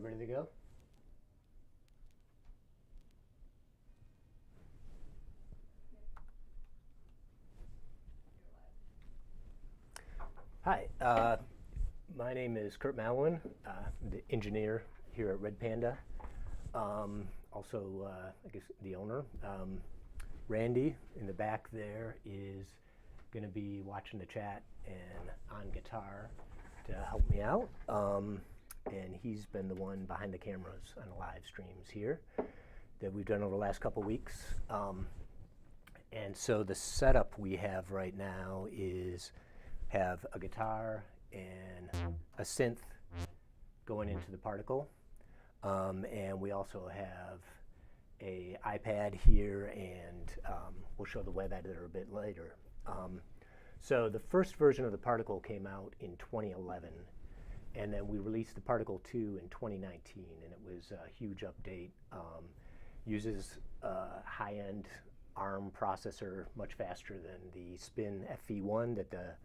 we ready to go? Hi, my name is Kurt Malwin, the engineer here at Red Panda. Also, I guess the owner. Randy in the back there is going to be watching the chat and on guitar to help me out. And he's been the one behind the cameras on the live streams here that we've done over the last couple weeks. And so the setup we have right now is have a guitar and a synth going into the particle. And we also have a iPad here, and we'll show the web editor a bit later. So the first version of the particle came out in 2011, and then we released the Particle 2 in 2019, and it was a huge update. Uses a high-end ARM processor, much faster than the Spin FV1 that the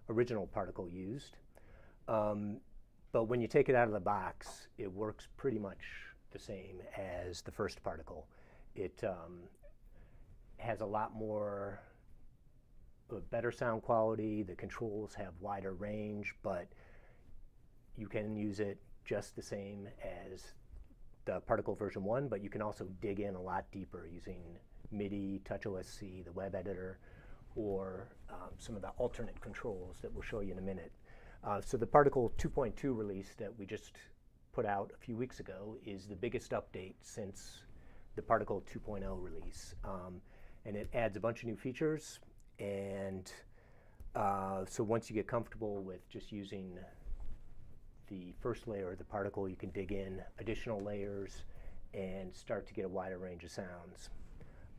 original particle used. But when you take it out of the box, it works pretty much the same as the first particle. It has a lot more better sound quality. The controls have wider range, but you can use it just the same as the particle version 1, but you can also dig in a lot deeper using MIDI, Touch OSC, the web editor, or some of the alternate controls that we'll show you in a minute. So the Particle 2.2 release that we just put out a few weeks ago is the biggest update since the Particle 2.0 release. And it adds a bunch of new features. And so once you get comfortable with just using the first layer of the particle, you can dig in additional layers and start to get a wider range of sounds.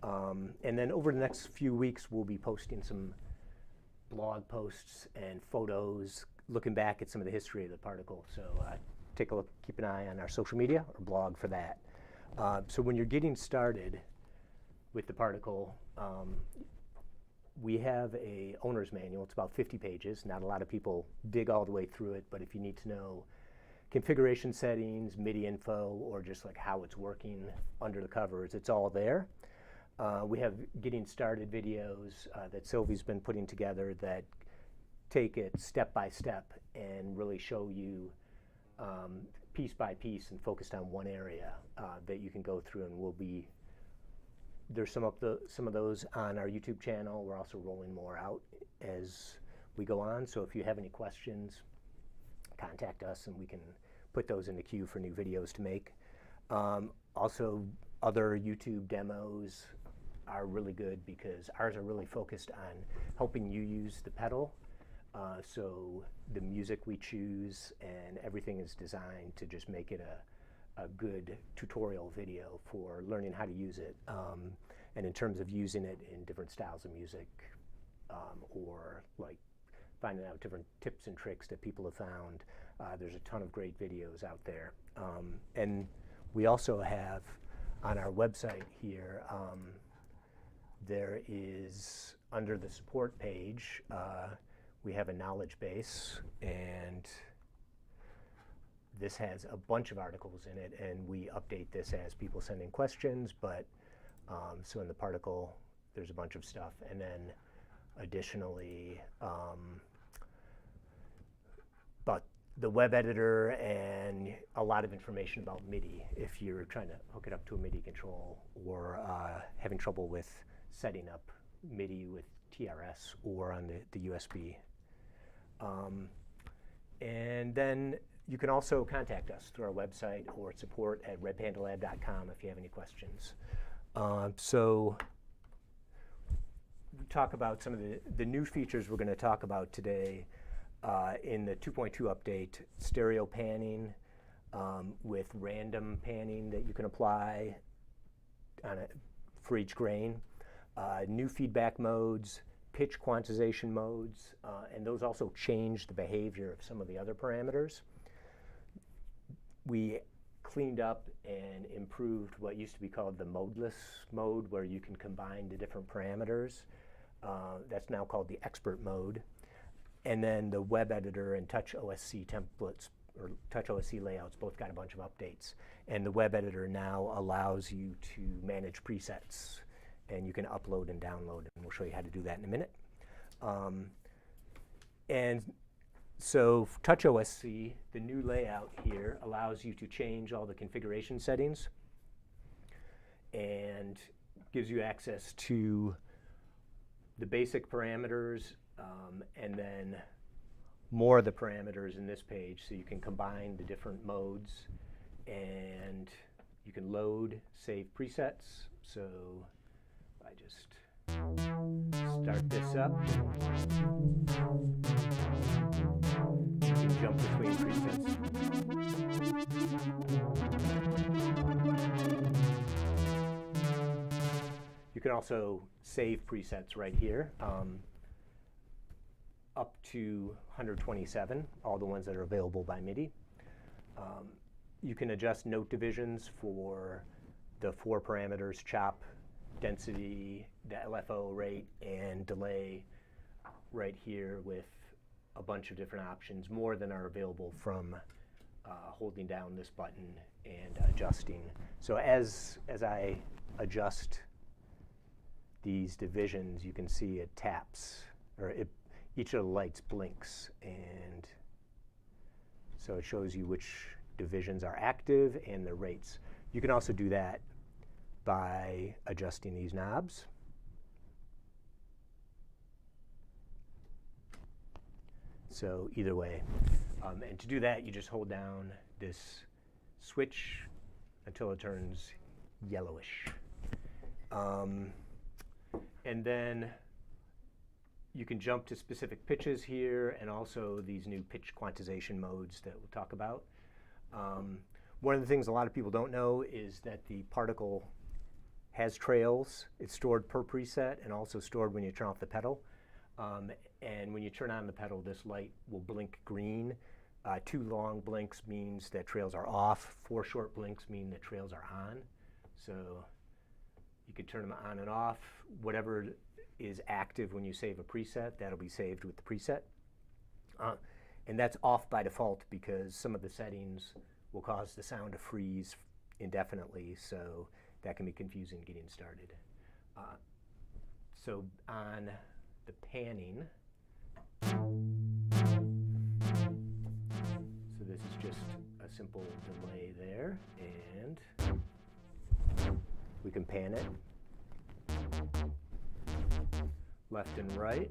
And then over the next few weeks, we'll be posting some blog posts and photos looking back at some of the history of the particle. So take a look, keep an eye on our social media or blog for that. So when you're getting started with the particle, we have a owner's manual. It's about 50 pages. Not a lot of people dig all the way through it, but if you need to know configuration settings, MIDI info, or just like how it's working under the covers, it's all there. We have getting started videos that Sylvie's been putting together that take it step by step and really show you piece by piece and focused on one area that you can go through, and there's some of those on our YouTube channel. We're also rolling more out as we go on. So if you have any questions, contact us and we can put those in the queue for new videos to make. Also, other YouTube demos are really good because ours are really focused on helping you use the pedal. So the music we choose and everything is designed to just make it a good tutorial video for learning how to use it. And in terms of using it in different styles of music, or like finding out different tips and tricks that people have found, there's a ton of great videos out there. And we also have on our website here, there is, under the support page, we have a knowledge base, and this has a bunch of articles in it, and we update this as people send in questions. But so in the particle, there's a bunch of stuff, and then additionally, but the web editor and a lot of information about MIDI if you're trying to hook it up to a MIDI control or having trouble with setting up MIDI with TRS or on the USB. And then you can also contact us through our website or support@redpandalab.com if you have any questions. So we talk about some of the new features we're going to talk about today in the 2.2 update. Stereo panning with random panning that you can apply for each grain. New feedback modes, pitch quantization modes, and those also change the behavior of some of the other parameters. We cleaned up and improved what used to be called the modeless mode, where you can combine the different parameters. That's now called the expert mode. And then the web editor and Touch OSC templates or Touch OSC layouts both got a bunch of updates. And the web editor now allows you to manage presets, and you can upload and download, and we'll show you how to do that in a minute. And so Touch OSC, the new layout here, allows you to change all the configuration settings and gives you access to the basic parameters and then more of the parameters in this page, so you can combine the different modes and you can load, save presets. So I just start this up. You can jump between presets. You can also save presets right here, up to 127, all the ones that are available by MIDI. You can adjust note divisions for the 4 parameters: chop, density, the LFO rate, and delay right here with a bunch of different options, more than are available from holding down this button and adjusting. So as I adjust these divisions, you can see it taps, or each of the lights blinks, and so it shows you which divisions are active and the rates. You can also do that by adjusting these knobs. So either way. And to do that, you just hold down this switch until it turns yellowish. And then you can jump to specific pitches here, and also these new pitch quantization modes that we'll talk about. One of the things a lot of people don't know is that the particle has trails. It's stored per preset and also stored when you turn off the pedal. And when you turn on the pedal, this light will blink green. 2 long blinks means that trails are off. 4 short blinks mean that trails are on. So you can turn them on and off. Whatever is active when you save a preset, that'll be saved with the preset. And that's off by default because some of the settings will cause the sound to freeze indefinitely, so that can be confusing getting started. So on the panning, so this is just a simple delay there, and we can pan it left and right.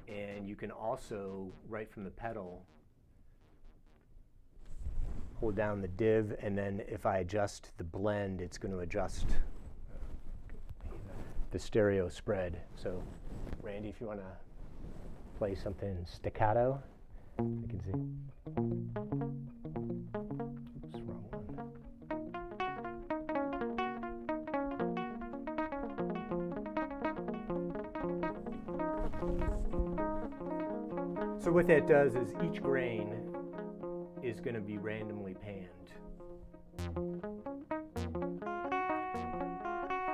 And you can also, right from the pedal, hold down the div, and then if I adjust the blend, it's going to adjust the stereo spread. So Randy, if you want to play something staccato, I can see. Oops, wrong one. So what that does is each grain is going to be randomly panned.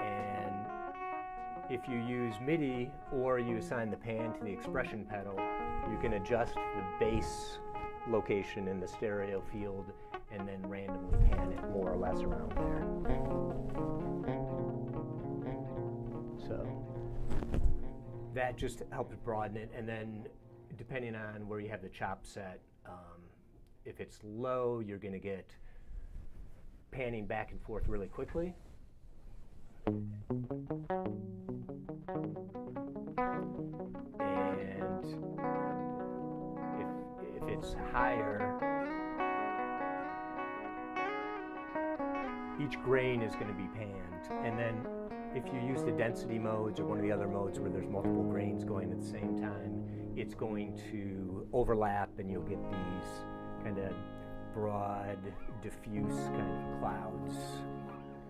And if you use MIDI or you assign the pan to the expression pedal, you can adjust the bass location in the stereo field and then randomly pan it more or less around there. So that just helps broaden it, and then depending on where you have the chop set, if it's low, you're going to get panning back and forth really quickly. And if it's higher, each grain is going to be panned. And then if you use the density modes or one of the other modes where there's multiple grains going at the same time, it's going to overlap and you'll get these kind of broad, diffuse kind of clouds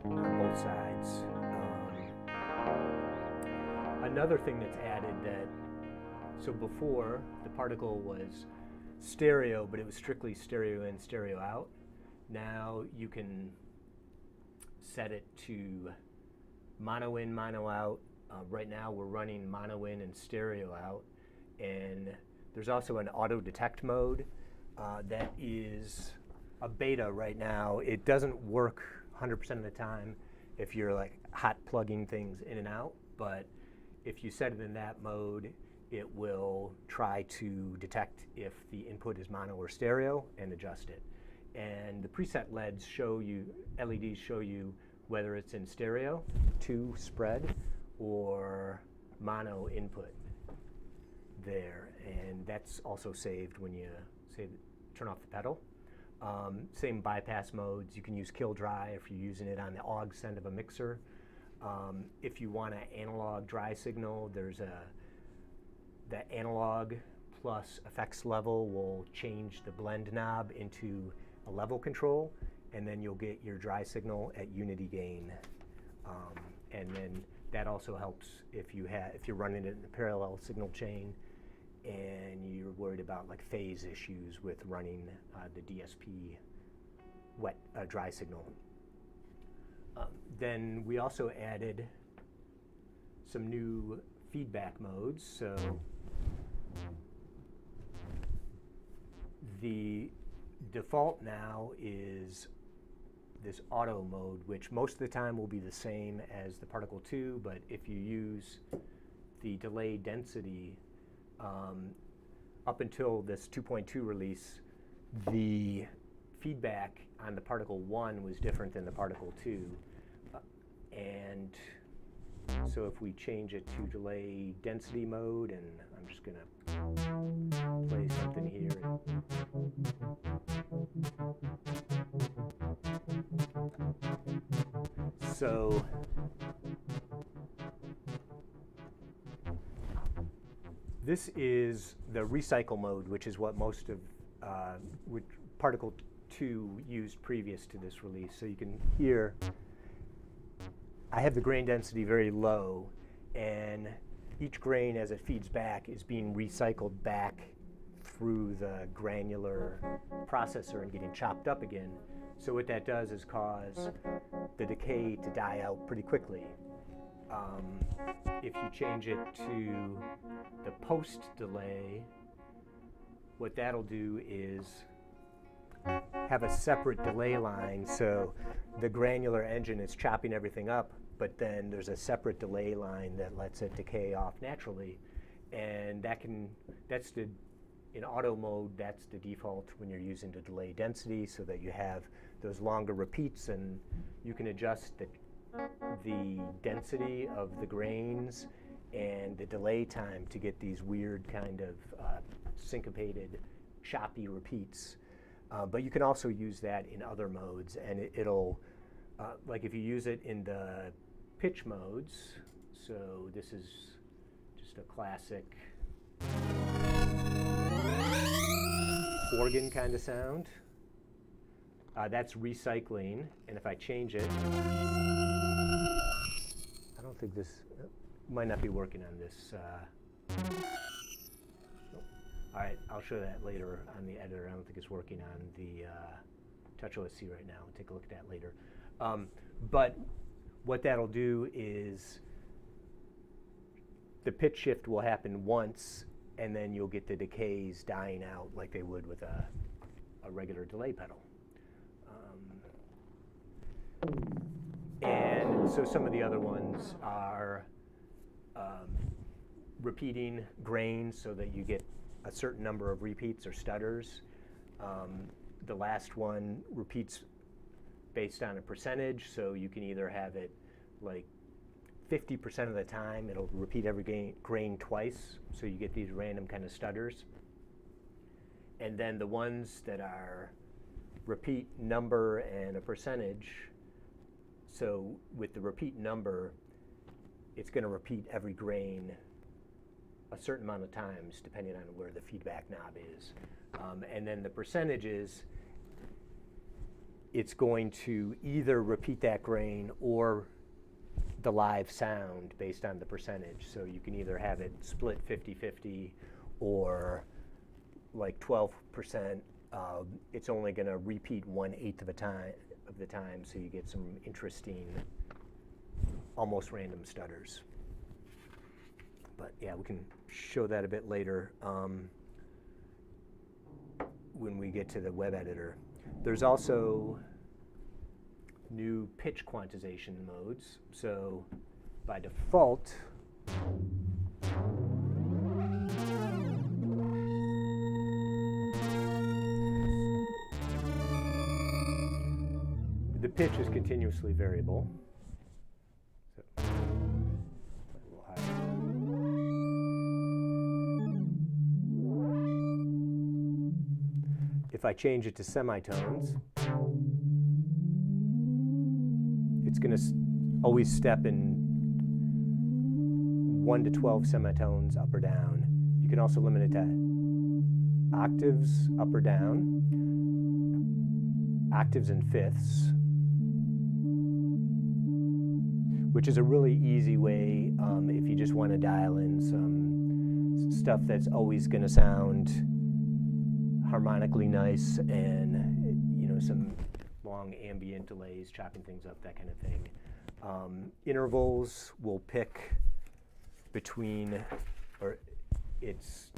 on both sides. Another thing that's added so before the particle was stereo, but it was strictly stereo in, stereo out. Now you can set it to mono in, mono out. Right now we're running mono in and stereo out. And there's also an auto detect mode that is a beta right now. It doesn't work 100% of the time if you're like hot plugging things in and out, but if you set it in that mode, it will try to detect if the input is mono or stereo and adjust it. And the preset LEDs show you, LEDs show you whether it's in stereo, 2 spread, or mono input there. And that's also saved when you turn off the pedal. Same bypass modes. You can use kill dry if you're using it on the aux end of a mixer. If you want an analog dry signal, there's the analog plus effects level will change the blend knob into a level control, and then you'll get your dry signal at unity gain. And then that also helps if you're running it in a parallel signal chain and you're worried about like phase issues with running the DSP dry signal. Then we also added some new feedback modes. So the default now is this auto mode, which most of the time will be the same as the Particle 2, but if you use the delay density, up until this 2.2 release, the feedback on the Particle 1 was different than the Particle 2. And so if we change it to delay density mode, and I'm just going to play something here. So this is the recycle mode, which is what most of which Particle 2 used previous to this release. So you can hear I have the grain density very low, and each grain as it feeds back is being recycled back through the granular processor and getting chopped up again. So what that does is cause the decay to die out pretty quickly. If you change it to the post delay, what that'll do is have a separate delay line. So the granular engine is chopping everything up, but then there's a separate delay line that lets it decay off naturally. And in auto mode, that's the default when you're using the delay density, so that you have those longer repeats, and you can adjust the density of the grains and the delay time to get these weird kind of syncopated, choppy repeats. But you can also use that in other modes, and it'll, like if you use it in the pitch modes, so this is just a classic organ kind of sound. That's recycling, and if I change it, I don't think this might not be working on this. All right, I'll show that later on the editor. I don't think it's working on the Touch OSC right now. We'll take a look at that later. But what that'll do is the pitch shift will happen once, and then you'll get the decays dying out like they would with a regular delay pedal. And so some of the other ones are repeating grains so that you get a certain number of repeats or stutters. The last one repeats based on a percentage, so you can either have it like 50% of the time, it'll repeat every grain twice, so you get these random kind of stutters. And then the ones that are repeat number and a percentage, so with the repeat number, it's going to repeat every grain a certain amount of times depending on where the feedback knob is. And then the percentages, it's going to either repeat that grain or the live sound based on the percentage. So you can either have it split 50-50 or like 12%. It's only going to repeat 1/8 of the time, so you get some interesting, almost random stutters. But yeah, we can show that a bit later. when we get to the web editor. There's also new pitch quantization modes. So by default, the pitch is continuously variable. So, a little higher. If I change it to semitones, it's going to always step in 1 to 12 semitones up or down. You can also limit it to octaves up or down, octaves and fifths, which is a really easy way if you just want to dial in some stuff that's always going to sound harmonically nice, and some long ambient delays, chopping things up, that kind of thing. Intervals will pick between, or it's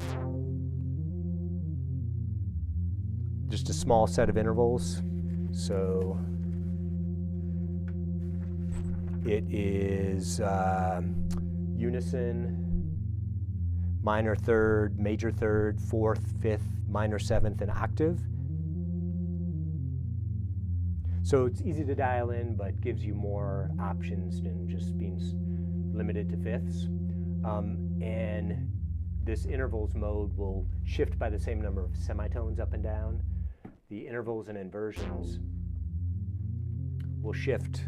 just a small set of intervals. So it is unison, minor third, major third, fourth, fifth, minor seventh, and octave. So it's easy to dial in, but gives you more options than just being limited to fifths. And this intervals mode will shift by the same number of semitones up and down. The intervals and inversions will shift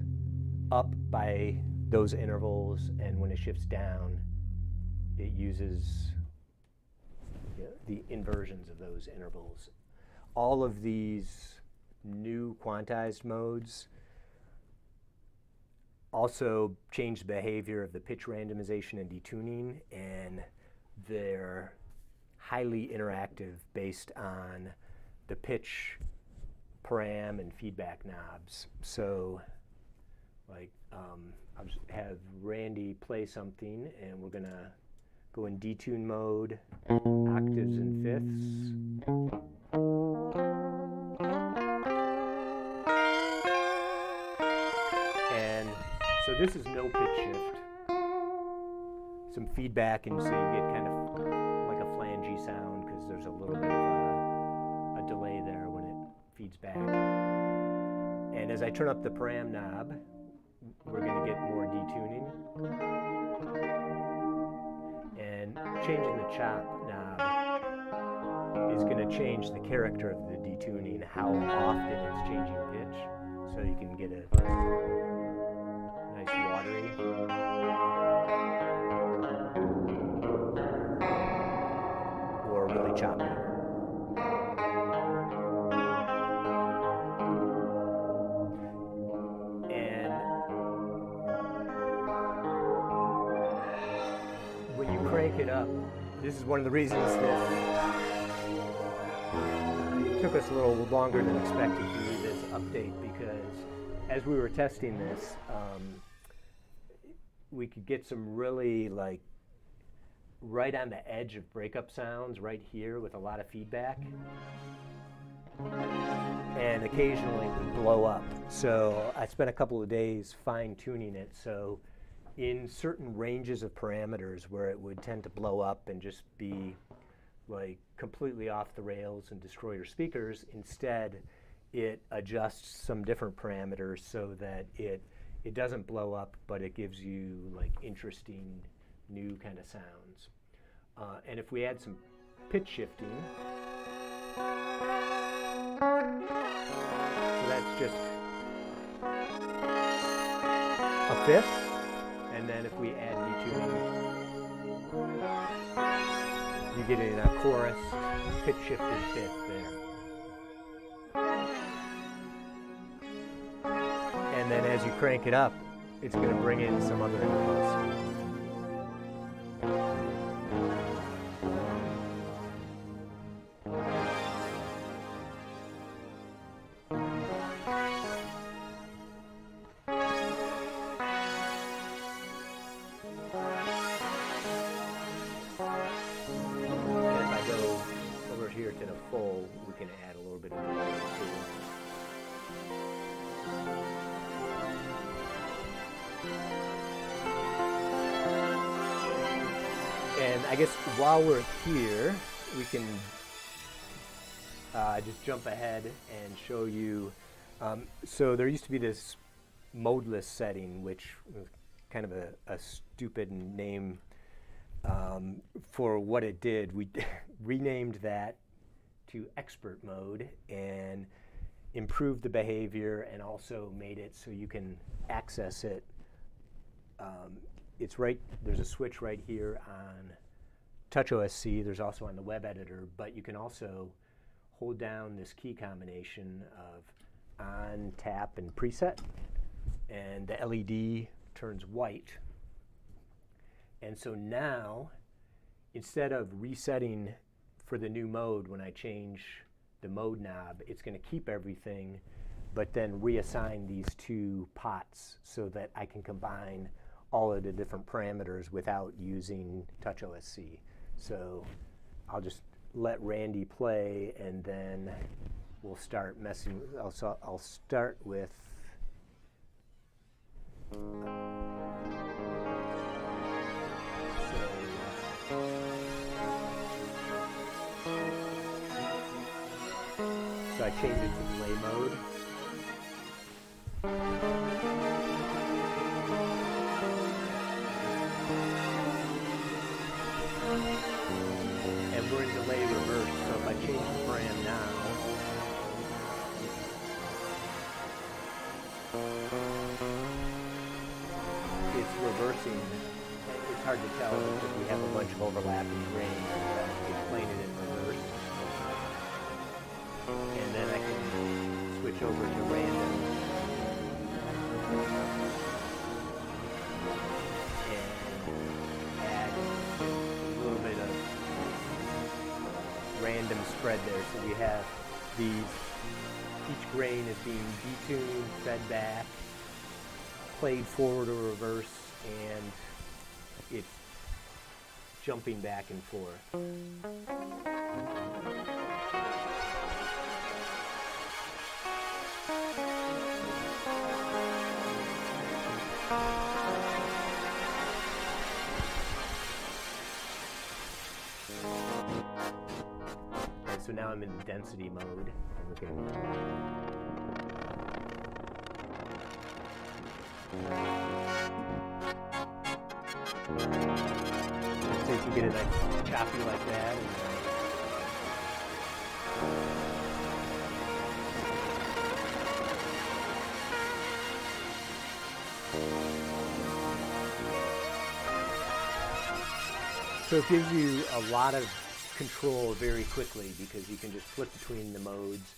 up by those intervals, and when it shifts down, it uses the inversions of those intervals. All of these new quantized modes also change the behavior of the pitch randomization and detuning, and they're highly interactive based on the pitch param and feedback knobs. So like I'll just have Randy play something, and we're gonna go in detune mode, octaves and fifths. And so this is no pitch shift. Some feedback, and so you get kind of like a flangey sound because there's a little bit of a delay there when it feeds back. And as I turn up the param knob, we're going to get more detuning. And changing the chop knob is going to change the character of the detuning, how often it's changing pitch, so you can get a nice watery or really choppy. And when you crank it up, this is one of the reasons that it took us a little longer than expected to do this update, because as we were testing this, we could get some really like right on the edge of breakup sounds right here with a lot of feedback, and occasionally it would blow up. So I spent a couple of days fine-tuning it, so in certain ranges of parameters where it would tend to blow up and just be like completely off the rails and destroy your speakers, instead it adjusts some different parameters so that it doesn't blow up, but it gives you like interesting new kind of sounds. And if we add some pitch shifting, so that's just a fifth, and then if we add detuning, you get in a chorus pitch shifted fifth there. And then as you crank it up, it's going to bring in some other intervals. And if I go over here to the full, we can add And I guess while we're here, we can just jump ahead and show you. So there used to be this modeless setting, which was kind of a stupid name for what it did. We renamed that to expert mode and improved the behavior and also made it so you can access it. It's right, there's a switch right here on Touch OSC. There's also on the web editor, but you can also hold down this key combination of on, tap, and preset, and the LED turns white. And so now, instead of resetting for the new mode when I change the mode knob, it's going to keep everything, but then reassign these two pots so that I can combine all of the different parameters without using Touch OSC. So I'll just let Randy play, and then we'll start messing. I'll start with so I changed it to delay mode. And we're in delay reverse, so if I change the brand now, it's reversing. It's hard to tell because we have a bunch of overlapping grains. It's playing it in reverse. And then I can switch over to random. Random spread there, so we have these, each grain is being detuned, fed back, played forward or reverse, and it's jumping back and forth. So now I'm in density mode. So you can get it nice choppy like that. So it gives you a lot of control very quickly because you can just flip between the modes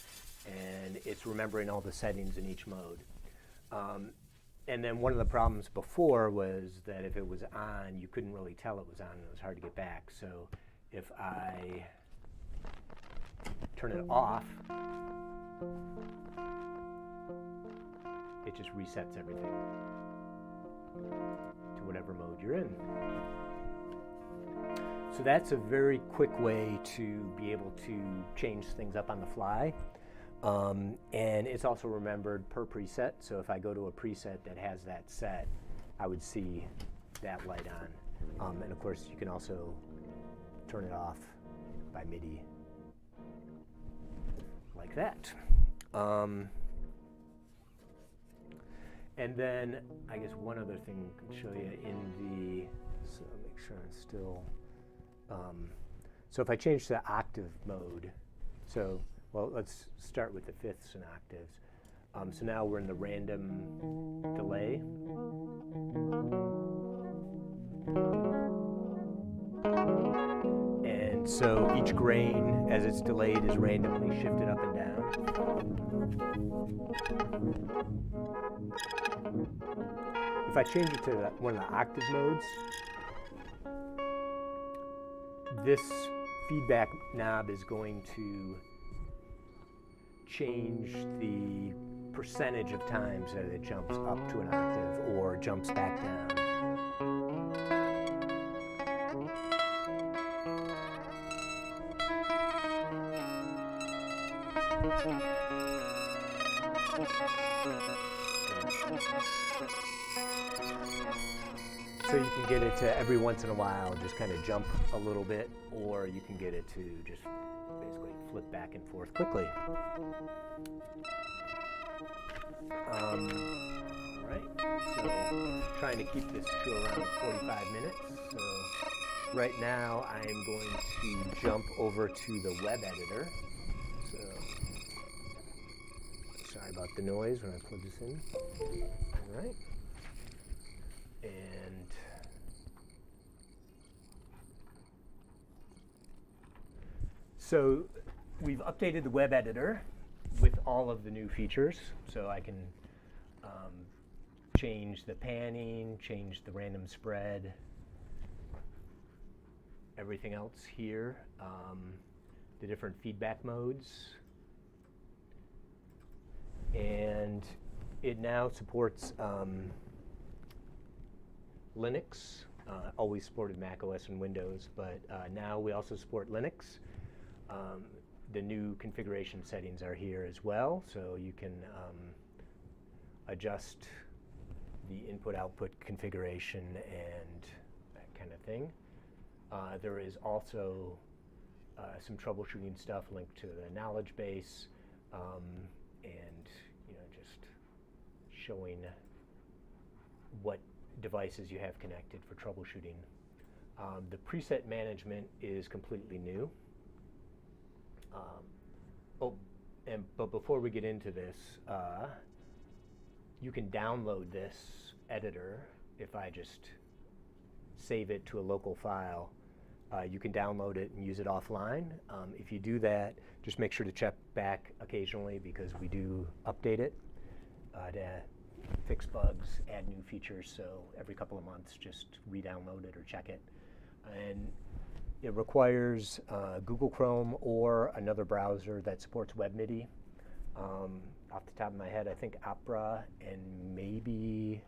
and it's remembering all the settings in each mode. And then one of the problems before was that if it was on, you couldn't really tell it was on and it was hard to get back. So if I turn it off, it just resets everything to whatever mode you're in. So that's a very quick way to be able to change things up on the fly. And it's also remembered per preset. So if I go to a preset that has that set, I would see that light on. And of course, you can also turn it off by MIDI like that. And then I guess one other thing I can show you in the, so make sure it's still, so if I change to octave mode, so, well, let's start with the fifths and octaves. So now we're in the random delay. And so each grain, as it's delayed, is randomly shifted up and down. If I change it to one of the octave modes, this feedback knob is going to change the percentage of times that it jumps up to an octave or jumps back down. So you can get it to every once in a while just kind of jump a little bit, or you can get it to just basically flip back and forth quickly. All right, so trying to keep this to around 45 minutes. So right now I'm going to jump over to the web editor. So sorry about the noise when I plug this in. All right. And so we've updated the web editor with all of the new features. So I can change the panning, change the random spread, everything else here, the different feedback modes. And it now supports Linux, always supported Mac OS and Windows, but now we also support Linux. The new configuration settings are here as well, so you can adjust the input-output configuration and that kind of thing. There is also some troubleshooting stuff linked to the knowledge base, and just showing what devices you have connected for troubleshooting. The preset management is completely new. But before we get into this, you can download this editor. If I just save it to a local file, you can download it and use it offline. If you do that, just make sure to check back occasionally, because we do update it to fix bugs, add new features. So every couple of months, just re-download it or check it. And it requires Google Chrome or another browser that supports WebMIDI. Off the top of my head, I think Opera and maybe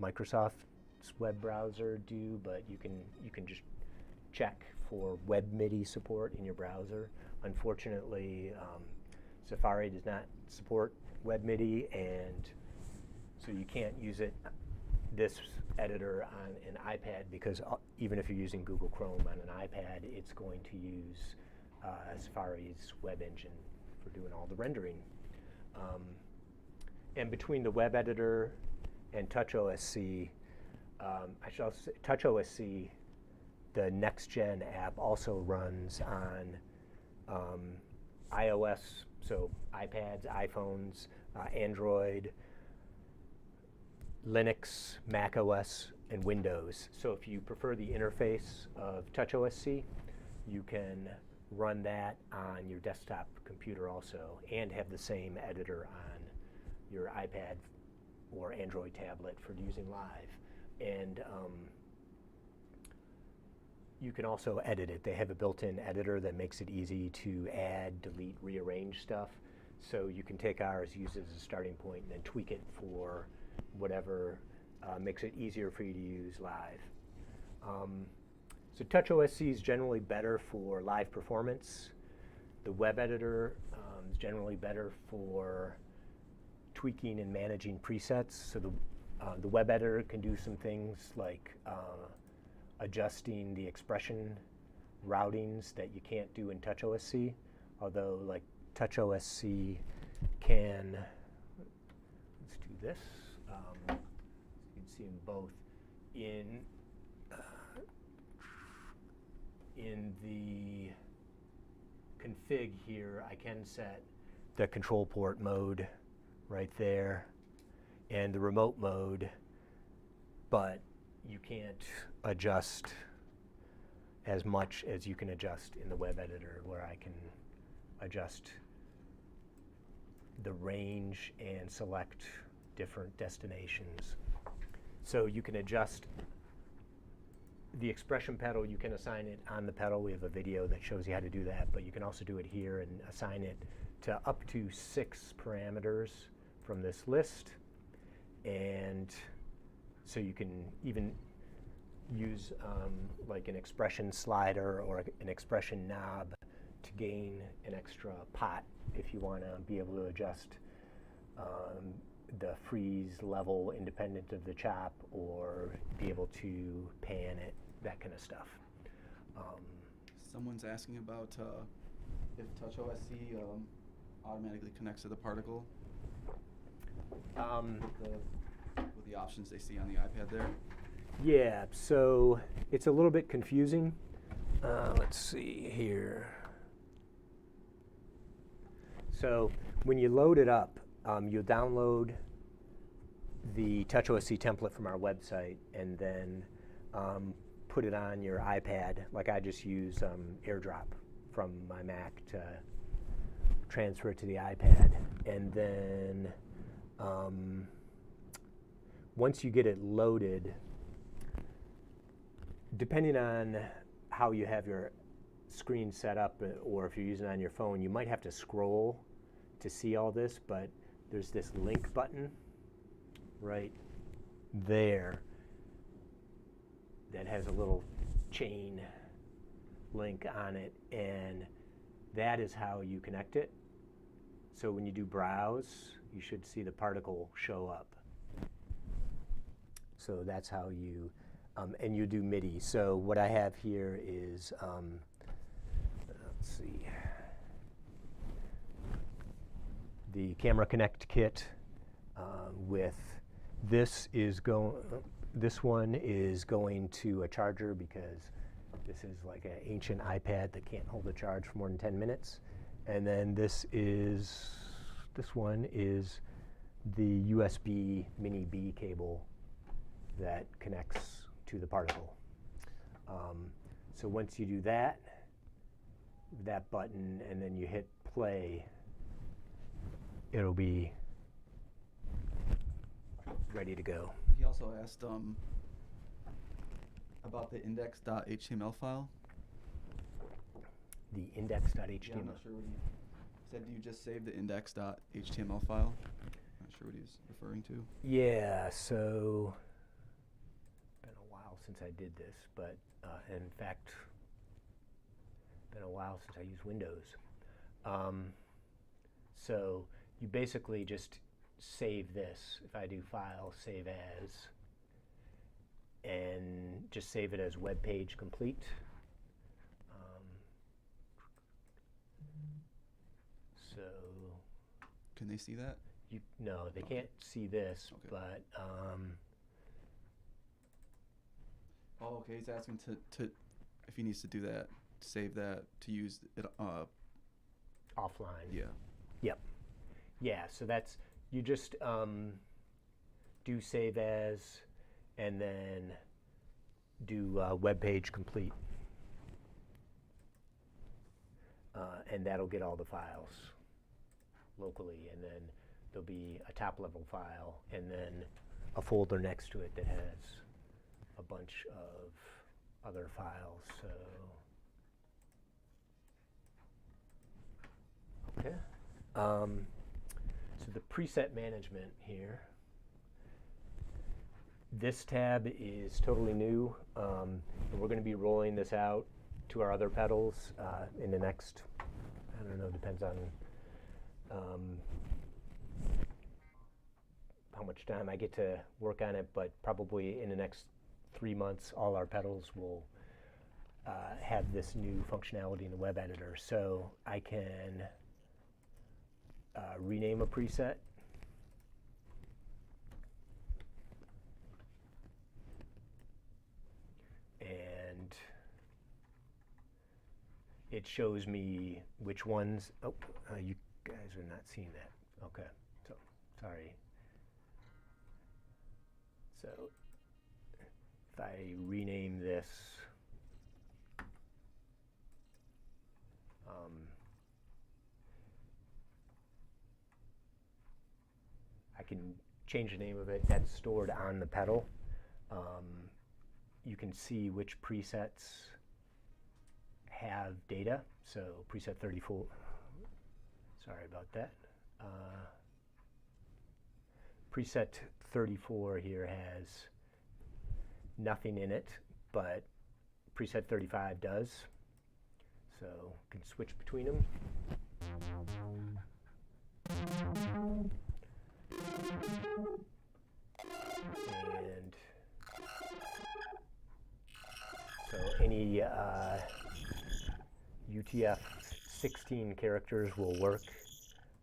Microsoft's web browser do, but you can just check for WebMIDI support in your browser. Unfortunately, Safari does not support WebMIDI, and so you can't use this editor on an iPad, because even if you're using Google Chrome on an iPad, it's going to use Safari's web engine for doing all the rendering. And between the web editor and Touch OSC, I shall say Touch OSC, the next-gen app, also runs on iOS, so iPads, iPhones, Android, Linux, Mac OS, and Windows. So if you prefer the interface of Touch OSC, you can run that on your desktop computer also, and have the same editor on your iPad or Android tablet for using live. And you can also edit it. They have a built-in editor that makes it easy to add, delete, rearrange stuff. So you can take ours, use it as a starting point, and then tweak it for whatever makes it easier for you to use live. So Touch OSC is generally better for live performance. The web editor is generally better for tweaking and managing presets. So the web editor can do some things like adjusting the expression routings that you can't do in Touch OSC, although like Touch OSC can, let's do this. You can see them both in the config here. I can set the control port mode right there and the remote mode, but you can't adjust as much as you can adjust in the web editor, where I can adjust the range and select different destinations. So you can adjust the expression pedal. You can assign it on the pedal. We have a video that shows you how to do that, but you can also do it here and assign it to up to 6 parameters from this list. And so you can even use like an expression slider or an expression knob to gain an extra pot if you want to be able to adjust the freeze level independent of the chop, or be able to pan it, that kind of stuff. Someone's asking about if Touch OSC automatically connects to the particle with the options they see on the iPad there. Yeah, so it's a little bit confusing. Let's see here. So when you load it up, you'll download the Touch OSC template from our website and then put it on your iPad. Like I just use AirDrop from my Mac to transfer it to the iPad. And then once you get it loaded, depending on how you have your screen set up, or if you're using it on your phone, you might have to scroll to see all this, but there's this link button right there that has a little chain link on it, and that is how you connect it. So when you do browse, you should see the particle show up. So that's how you, and you do MIDI. So what I have here is, let's see, the Camera Connect kit with this one is going to a charger, because this is like an ancient iPad that can't hold a charge for more than 10 minutes. And then this one is the USB Mini B cable that connects to the particle. So once you do that button, and then you hit play, it'll be ready to go. He also asked about the index.html file. The index.html. Yeah, I'm not sure what he said. Do you just save the index.html file? Not sure what he's referring to. Yeah, so been a while since I did this, but in fact, been a while since I used Windows. So you basically just save this. If I do file, save as, and just save it as web page complete. So can they see that? No, they can't see this, okay. But oh, okay. He's asking to if he needs to do that, save that to use it offline. Yeah. Yep. Yeah. So that's, you just do save as, and then do web page complete, and that'll get all the files locally, and then there'll be a top level file and then a folder next to it that has a bunch of other files. So okay. So the preset management here, this tab is totally new, and we're going to be rolling this out to our other pedals in the next, I don't know, depends on how much time I get to work on it, but probably in the next 3 months, all our pedals will have this new functionality in the web editor. So I can rename a preset. And it shows me which ones, you guys are not seeing that. Okay, so sorry. So if I rename this, I can change the name of it. That's stored on the pedal. You can see which presets have data. So preset 34, sorry about that. Preset 34 here has nothing in it, but preset 35 does. So you can switch between them. And so any UTF-16 characters will work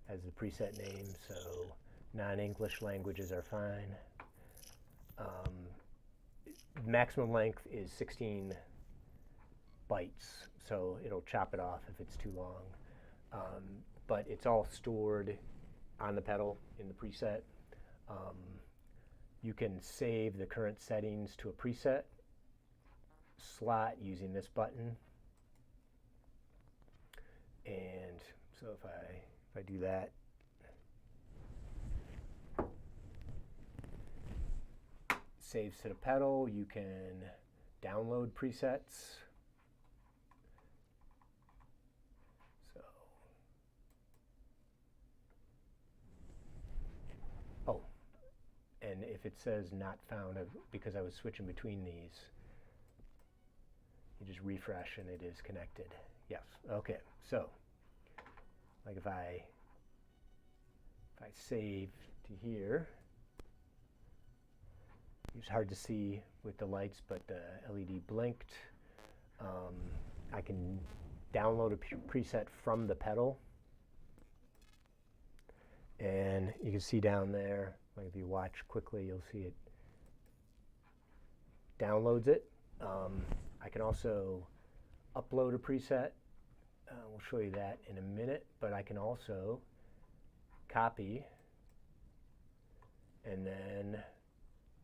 as the preset name, so non-English languages are fine. Maximum length is 16 bytes, so it'll chop it off if it's too long. But it's all stored on the pedal in the preset. You can save the current settings to a preset slot using this button. And so if I do that, saves to the pedal. You can download presets. So, oh, and if it says not found, because I was switching between these, you just refresh and it is connected. Yes, okay, so, like if I save to here, it's hard to see with the lights, but the LED blinked. I can download a preset from the pedal. And you can see down there, like if you watch quickly, you'll see it downloads it. I can also upload a preset. We'll show you that in a minute, but I can also copy and then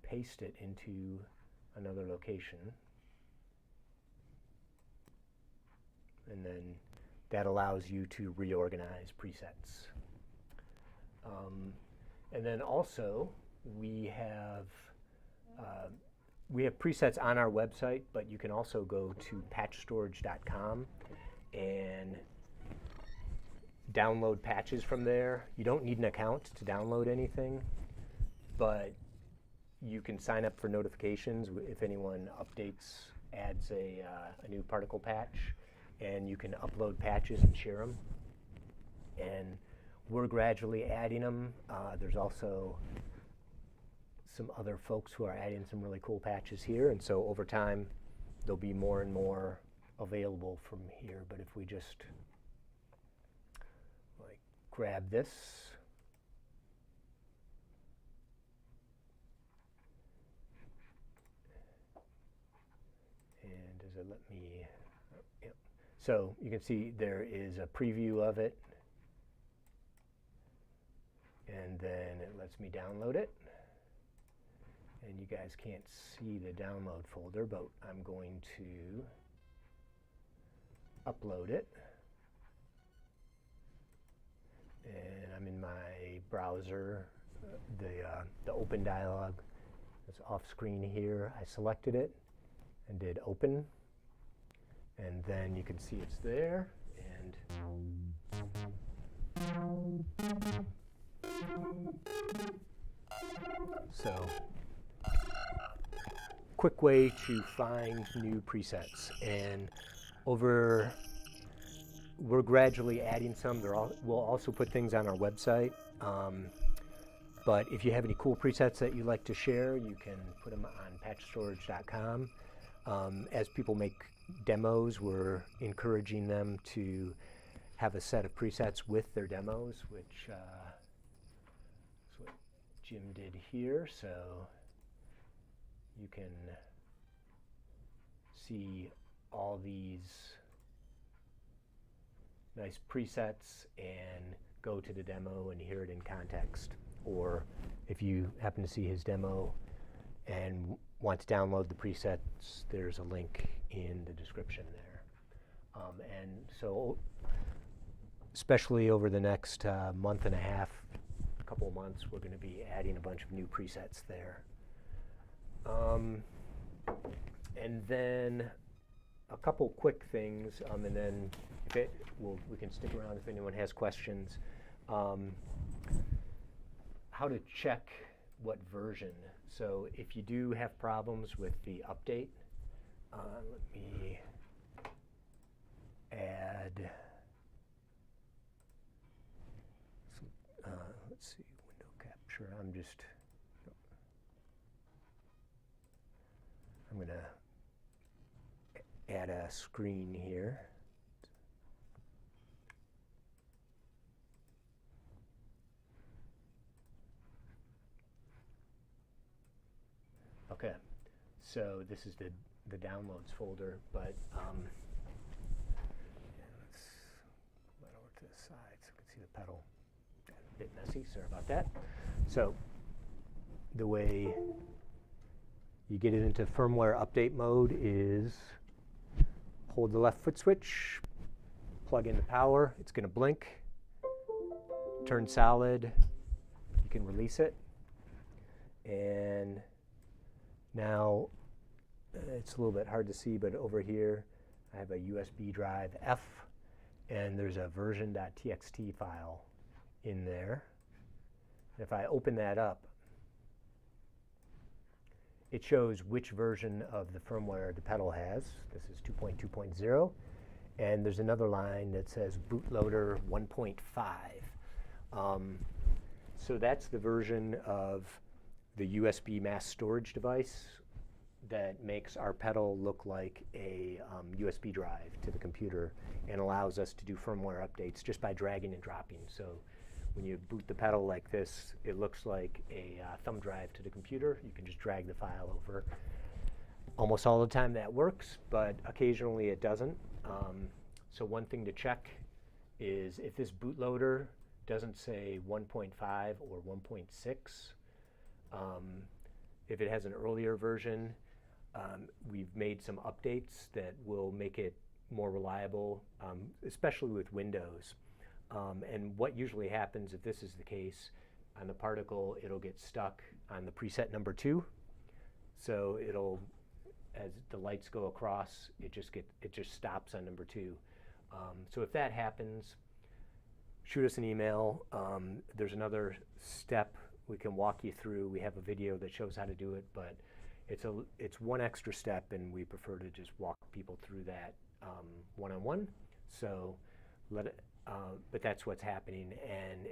paste it into another location. And then that allows you to reorganize presets. And then also we have presets on our website, but you can also go to patchstorage.com and download patches from there. You don't need an account to download anything, but you can sign up for notifications if anyone adds a new particle patch, and you can upload patches and share them. And we're gradually adding them. There's also some other folks who are adding some really cool patches here, and so over time there'll be more and more available from here. But if we just like grab this, and does it let me, yeah. So you can see there is a preview of it, and then it lets me download it. And you guys can't see the download folder, but I'm going to upload it. And I'm in my browser, the open dialog that's off screen here. I selected it and did open. And then you can see it's there. And so, quick way to find new presets. And we're gradually adding some. We'll also put things on our website. But if you have any cool presets that you'd like to share, you can put them on patchstorage.com. As people make demos, we're encouraging them to have a set of presets with their demos, which is what Jim did here. So you can see all these nice presets and go to the demo and hear it in context. Or if you happen to see his demo and want to download the presets, there's a link in the description there. And so especially over the next month and a half, a couple of months, we're going to be adding a bunch of new presets there. And then a couple quick things, and then we can stick around if anyone has questions. How to check what version. So if you do have problems with the update, let me add some, let's see, window capture. sure. I'm going to add a screen here. Okay, so this is the downloads folder, but let's let over to the side so you can see the pedal. A bit messy, sorry about that. So the way you get it into firmware update mode is hold the left foot switch, plug in the power, it's going to blink, turn solid, you can release it, and now it's a little bit hard to see, but over here I have a USB drive F, and there's a version.txt file in there. And if I open that up, it shows which version of the firmware the pedal has. This is 2.2.0, and there's another line that says bootloader 1.5. So that's the version of the USB mass storage device that makes our pedal look like a USB drive to the computer and allows us to do firmware updates just by dragging and dropping. So when you boot the pedal like this, it looks like a thumb drive to the computer. You can just drag the file over. Almost all the time that works, but occasionally it doesn't. So one thing to check is if this bootloader doesn't say 1.5 or 1.6, if it has an earlier version, we've made some updates that will make it more reliable, especially with Windows. And what usually happens if this is the case, on the particle, it'll get stuck on the preset number 2. So it'll, as the lights go across, it just stops on number 2. So if that happens, shoot us an email. There's another step we can walk you through. We have a video that shows how to do it, but it's one extra step, and we prefer to just walk people through that one-on-one. So but that's what's happening, and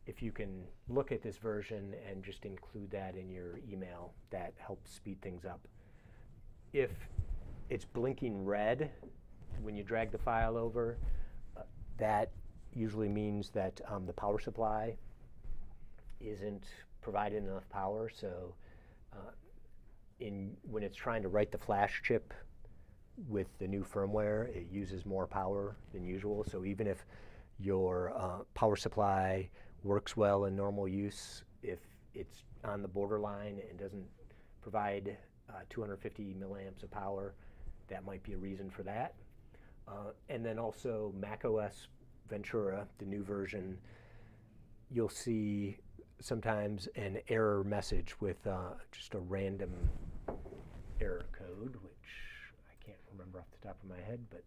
if you can look at this version and just include that in your email, that helps speed things up. If it's blinking red when you drag the file over, that usually means that the power supply isn't providing enough power. So when it's trying to write the flash chip with the new firmware, it uses more power than usual. So even if your power supply works well in normal use, if it's on the borderline and doesn't provide 250 milliamps of power, that might be a reason for that. And then also macOS Ventura, the new version, you'll see sometimes an error message with just a random error code, which I can't remember off the top of my head, but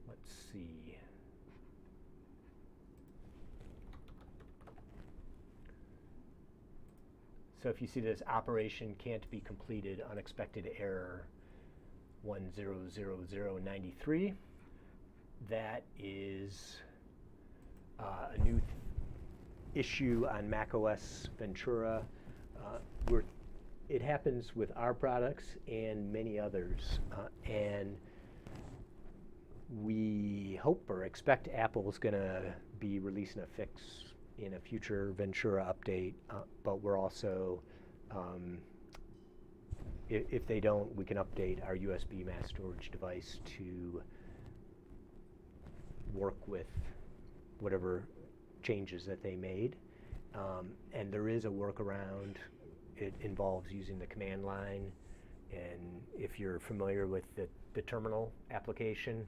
let's see. So if you see this operation can't be completed, unexpected error 100093, that is a new issue on macOS Ventura. It happens with our products and many others, and we hope or expect Apple's going to be releasing a fix in a future Ventura update, but we're also, if they don't, we can update our USB mass storage device to work with whatever changes that they made. And there is a workaround. It involves using the command line, and if you're familiar with the terminal application,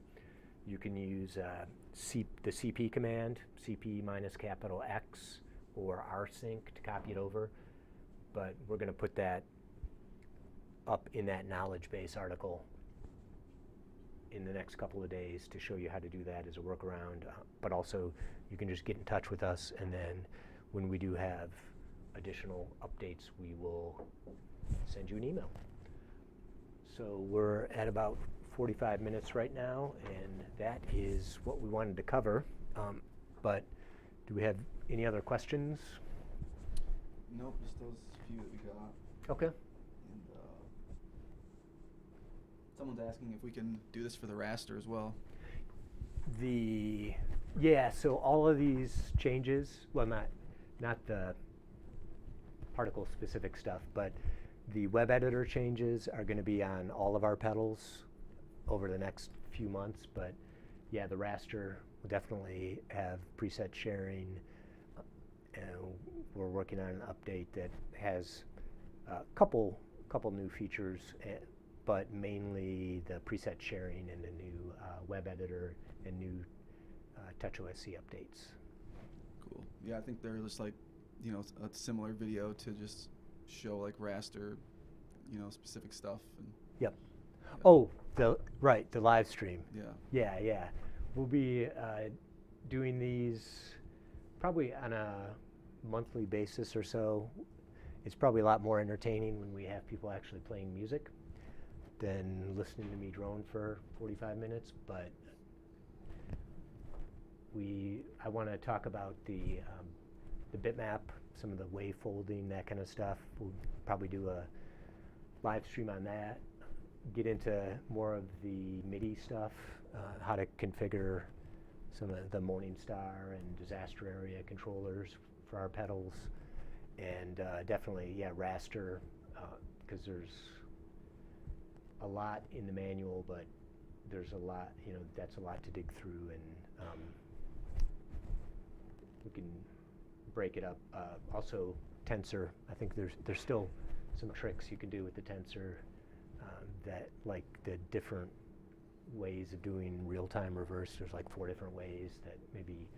you can use the CP command, CP minus capital X, or rsync to copy it over. But we're going to put that up in that knowledge base article in the next couple of days to show you how to do that as a workaround. But also, you can just get in touch with us, and then when we do have additional updates, we will send you an email. So we're at about 45 minutes right now, and that is what we wanted to cover. But do we have any other questions? Nope, just those few that we got. Okay. And someone's asking if we can do this for the raster as well. Yeah, so all of these changes, well, not the particle specific stuff, but the web editor changes are going to be on all of our pedals over the next few months. But yeah, the raster will definitely have preset sharing, and we're working on an update that has a couple new features, but mainly the preset sharing and the new web editor and new Touch OSC updates. Cool. Yeah, I think they're just like, you know, a similar video to just show like raster, you know, specific stuff. And Yep. yeah. Oh, the live stream. Yeah. Yeah. We'll be doing these probably on a monthly basis or so. It's probably a lot more entertaining when we have people actually playing music than listening to me drone for 45 minutes. But I want to talk about the bitmap, some of the wave folding, that kind of stuff. We'll probably do a live stream on that. Get into more of the MIDI stuff, how to configure some of the Morningstar and disaster area controllers for our pedals, and definitely, yeah, raster, because there's a lot in the manual, but there's a lot, you know, that's a lot to dig through, and we can break it up. Also, tensor, I think there's still some tricks you can do with the tensor, that, like the different ways of doing real-time reverse. There's like 4 different ways that maybe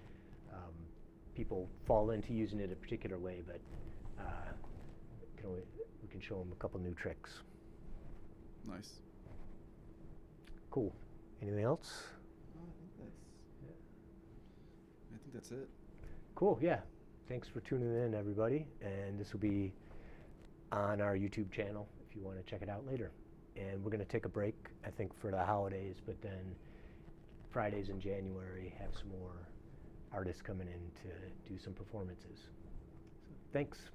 people fall into using it a particular way, but we can show them a couple new tricks. Nice. Cool. Anything else? I think that's it. Cool, yeah. Thanks for tuning in, everybody. And this will be on our YouTube channel if you want to check it out later. And we're going to take a break, I think, for the holidays, but then Fridays in January have some more artists coming in to do some performances. So, thanks.